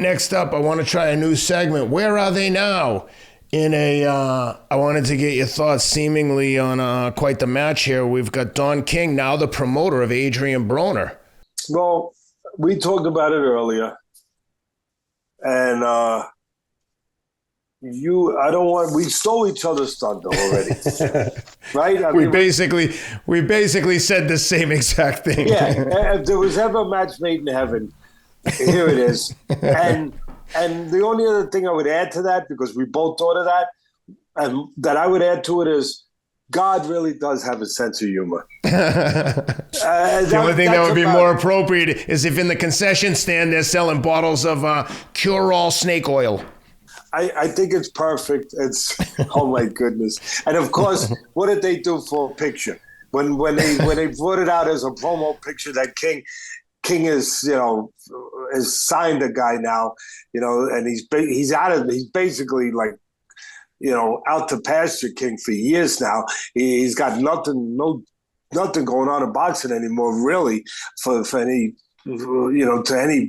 Next up, I want to try a new segment. Where are they now? I wanted to get your thoughts seemingly on quite the match here. We've got Don King, now the promoter of Adrien Broner. Well, we talked about it earlier. And we stole each other's thunder already. Right? We basically said the same exact thing. Yeah. If there was ever a match made in heaven, here it is. And the only other thing I would add to that, because we both thought of that, and that I would add to it is God really does have a sense of humor. The only thing that would be more appropriate is if in the concession stand they're selling bottles of cure-all snake oil. I think it's perfect. It's oh my goodness. And of course, what did they do for a picture? When they brought it out as a promo picture that King is, is signed a guy now, and he's basically like, out to pasture King for years now. He's got nothing going on in boxing anymore, really, for any, to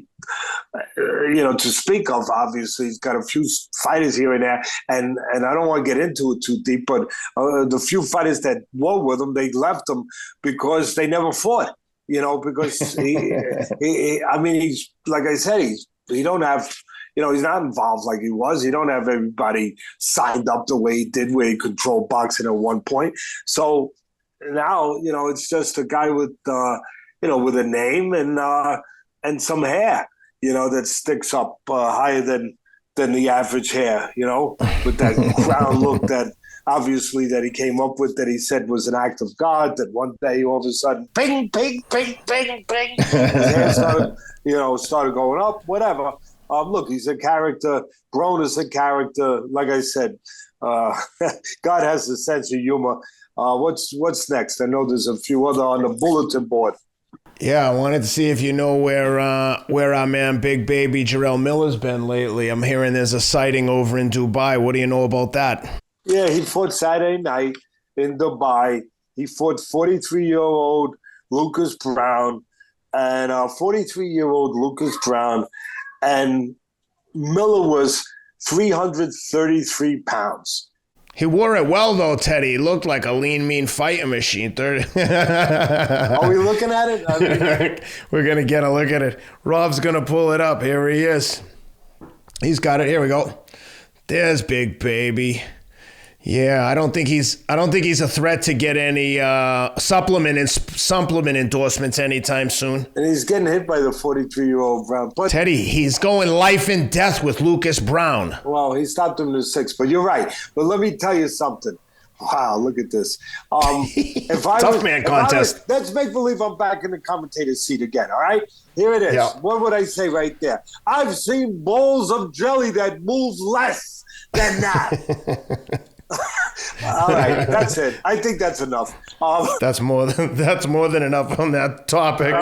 speak of. Obviously, he's got a few fighters here and there, and I don't want to get into it too deep, but the few fighters that were with him, they left him because they never fought. Because he's like I said, he don't have, he's not involved like he was. He don't have everybody signed up the way he did, where he controlled boxing at one point. So now, it's just a guy with, with a name and some hair, that sticks up higher than the average hair, with that crown look that obviously that he came up with, that he said was an act of God, that one day all of a sudden, ping, ping, ping, ping, ping, his hair started going up, whatever. Look, he's a character. Broner's a character. Like I said, God has a sense of humor. What's next? I know there's a few other on the bulletin board. Yeah, I wanted to see if you know where our man Big Baby Jarrell Miller's been lately. I'm hearing there's a sighting over in Dubai. What do you know about that? Yeah, he fought Saturday night in Dubai. He fought 43-year-old Lucas Brown and 43-year-old Lucas Brown. And Miller was 333 pounds. He wore it well, though, Teddy. He looked like a lean, mean fighting machine. Are we looking at it? We're going to get a look at it. Rob's going to pull it up. Here he is. He's got it. Here we go. There's Big Baby. Yeah, I don't think he's a threat to get any supplement endorsements anytime soon. And he's getting hit by the 43-year-old Brown. But Teddy, he's going life and death with Lucas Brown. Well, he stopped him to 6, but you're right. But let me tell you something. Wow, look at this. Tough man contest. Let's make believe I'm back in the commentator's seat again, all right? Here it is. Yeah. What would I say right there? I've seen bowls of jelly that move less than that. All right, that's it. I think that's enough. That's more than enough on that topic.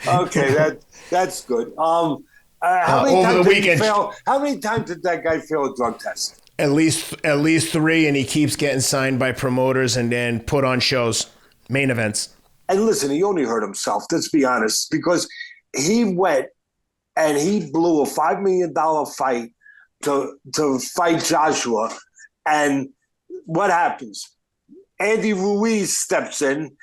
Okay, that's good. How many times did that guy fail a drug test? At least 3, and he keeps getting signed by promoters and then put on shows, main events. And listen, he only hurt himself. Let's be honest, because he went and he blew a $5 million fight to fight Joshua, and what happens? Andy Ruiz steps in.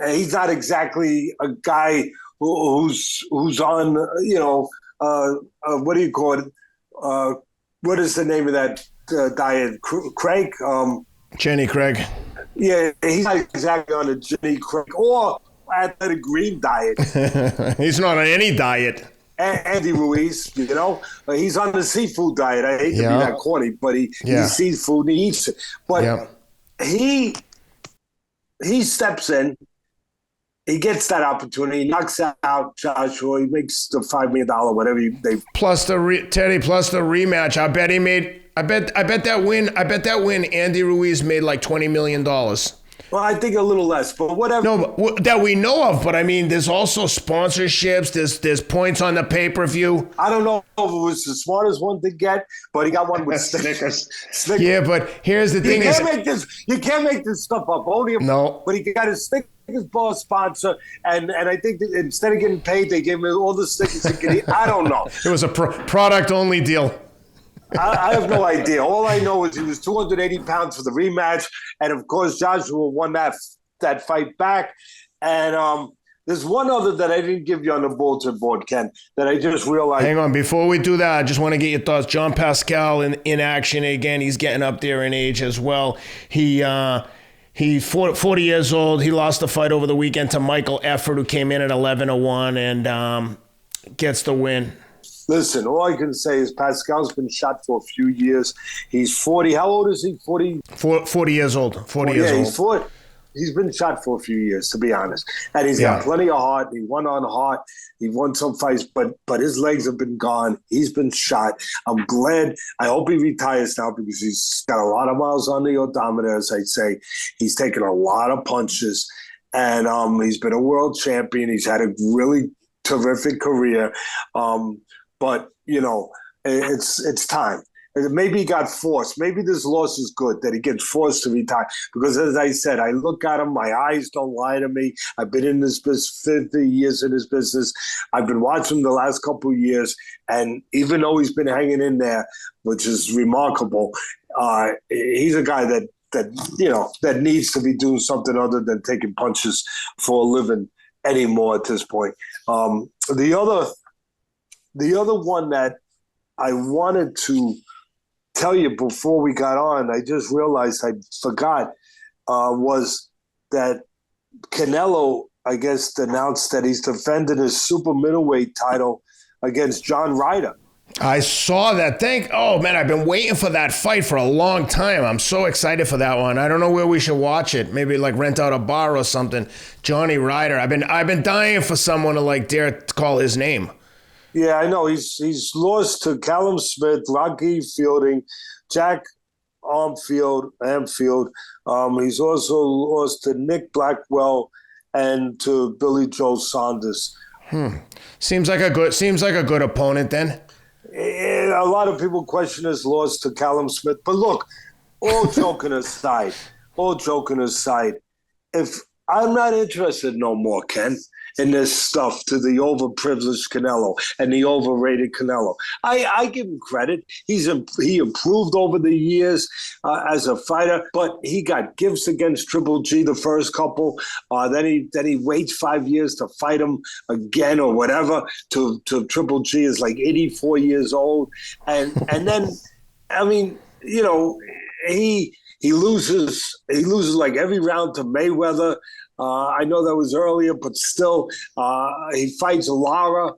He's not exactly a guy who's on, what do you call it? What is the name of that diet? Craig? Jenny Craig. Yeah, he's not exactly on a Jenny Craig or Athletic Green diet. He's not on any diet. Andy Ruiz, he's on the seafood diet. I hate to be that corny, but he eats seafood and he eats it. But he steps in, he gets that opportunity, he knocks out Joshua, he makes the $5 million, whatever they. Plus the rematch. I bet that win. Andy Ruiz made like $20 million. Well, I think a little less, but whatever. No, but that we know of. But I mean, there's also sponsorships. There's points on the pay-per-view. I don't know if it was the smartest one to get, but he got one with Snickers. Yeah, but here's the thing: you can't make this stuff up. Only no. But he got his Snickers biggest bar sponsor, and I think that instead of getting paid, they gave him all the stickers he could eat. I don't know. It was a product-only deal. I have no idea. All I know is he was 280 pounds for the rematch, and of course Joshua won that fight back. And there's one other that I didn't give you on the bulletin board, Ken, that I just realized. Hang on, before we do that, I just want to get your thoughts. Jean Pascal in action again. He's getting up there in age as well. He's 40 years old. He lost the fight over the weekend to Michael Eifert, who came in at 11-1 and gets the win. Listen, all I can say is Pascal's been shot for a few years. He's 40. How old is he? 40? 40 years old. 40 years old. He's 40. He's been shot for a few years, to be honest. And he's got plenty of heart. He won on heart. He won some fights, but his legs have been gone. He's been shot. I'm glad. I hope he retires now because he's got a lot of miles on the odometer, as I say. He's taken a lot of punches. And he's been a world champion. He's had a really terrific career. But, you know, it's time. Maybe he got forced. Maybe this loss is good that he gets forced to retire. Because as I said, I look at him, my eyes don't lie to me. I've been in this business 50 years in this business. I've been watching him the last couple of years. And even though he's been hanging in there, which is remarkable, he's a guy that needs to be doing something other than taking punches for a living anymore at this point. The other one that I wanted to tell you before we got on, I just realized I forgot, was that Canelo, I guess, announced that he's defending his super middleweight title against John Ryder. I saw that. Oh, man, I've been waiting for that fight for a long time. I'm so excited for that one. I don't know where we should watch it. Maybe like rent out a bar or something. Johnny Ryder. I've been dying for someone to dare to call his name. Yeah, I know. He's lost to Callum Smith, Rocky Fielding, Jack Armfield. He's also lost to Nick Blackwell and to Billy Joe Saunders. Seems like a good opponent then. A lot of people question his loss to Callum Smith, but look, all joking aside, if I'm not interested no more, Ken, in this stuff to the overprivileged Canelo and the overrated Canelo. I give him credit. He improved over the years as a fighter, but he got gifts against Triple G the first couple. Then he waits 5 years to fight him again or whatever. To Triple G is like 84 years old, and then I mean, you know, he loses like every round to Mayweather. I know that was earlier, but still, he fights Lara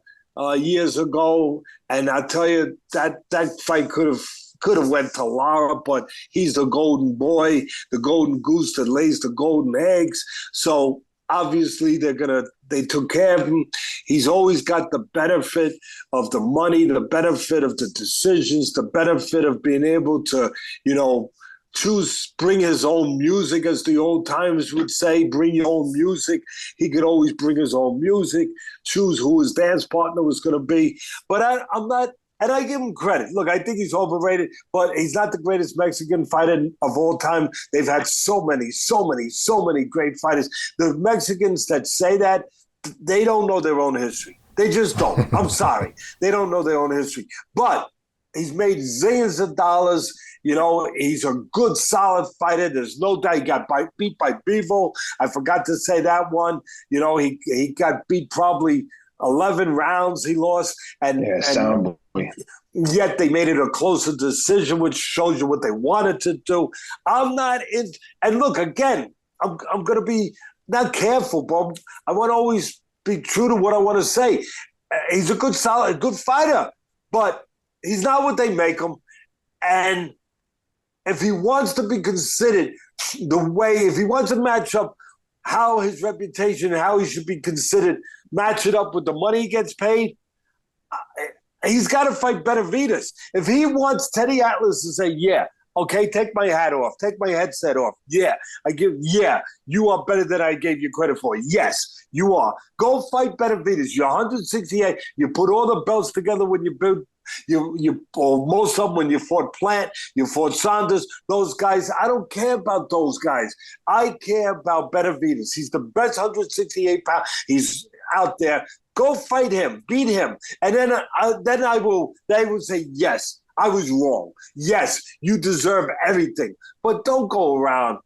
years ago, and I tell you that fight could have went to Lara, but he's the golden boy, the golden goose that lays the golden eggs. So obviously they took care of him. He's always got the benefit of the money, the benefit of the decisions, the benefit of being able to, you know, bring his own music, as the old timers would say, bring your own music. He could always bring his own music, choose who his dance partner was going to be. But I'm not, and I give him credit. Look, I think he's overrated, but he's not the greatest Mexican fighter of all time. They've had so many great fighters. The Mexicans that say that, they don't know their own history. They just don't. I'm sorry. They don't know their own history. But he's made zillions of dollars. You know, he's a good, solid fighter. There's no doubt he got beat by Bivol. I forgot to say that one. You know, he got beat probably 11 rounds he lost. And yet they made it a closer decision, which shows you what they wanted to do. I'm not in. And look, again, I'm going to be not careful, but I want to always be true to what I want to say. He's a good, solid, good fighter, but he's not what they make him. And if he wants to be considered if he wants to match up how his reputation and how he should be considered, match it up with the money he gets paid, he's got to fight Benavidez. If he wants Teddy Atlas to say, yeah, okay, take my hat off, take my headset off. Yeah, you are better than I gave you credit for. Yes, you are. Go fight Benavidez. You're 168. You put all the belts together when you Or most of them, when you fought Plant, you fought Saunders, those guys, I don't care about those guys. I care about Benavidez. He's the best 168 pound. He's out there. Go fight him, beat him. And then they will say, yes, I was wrong. Yes, you deserve everything. But don't go around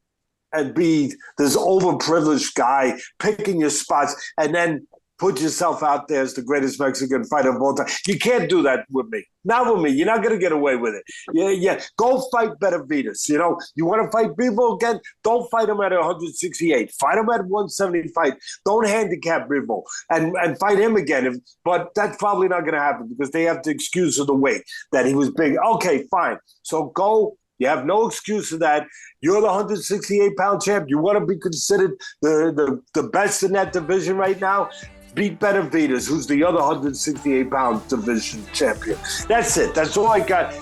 and be this overprivileged guy picking your spots and then put yourself out there as the greatest Mexican fighter of all time. You can't do that with me. Not with me. You're not going to get away with it. Yeah. Go fight Benavidez. You know, you want to fight Bivol again? Don't fight him at 168. Fight him at 175. Don't handicap Bivol and fight him again. But that's probably not going to happen because they have the excuse of the weight that he was big. Okay, fine. So go. You have no excuse for that. You're the 168-pound champ. You want to be considered the best in that division right now? Beat Benavidez, who's the other 168-pound division champion. That's it. That's all I got.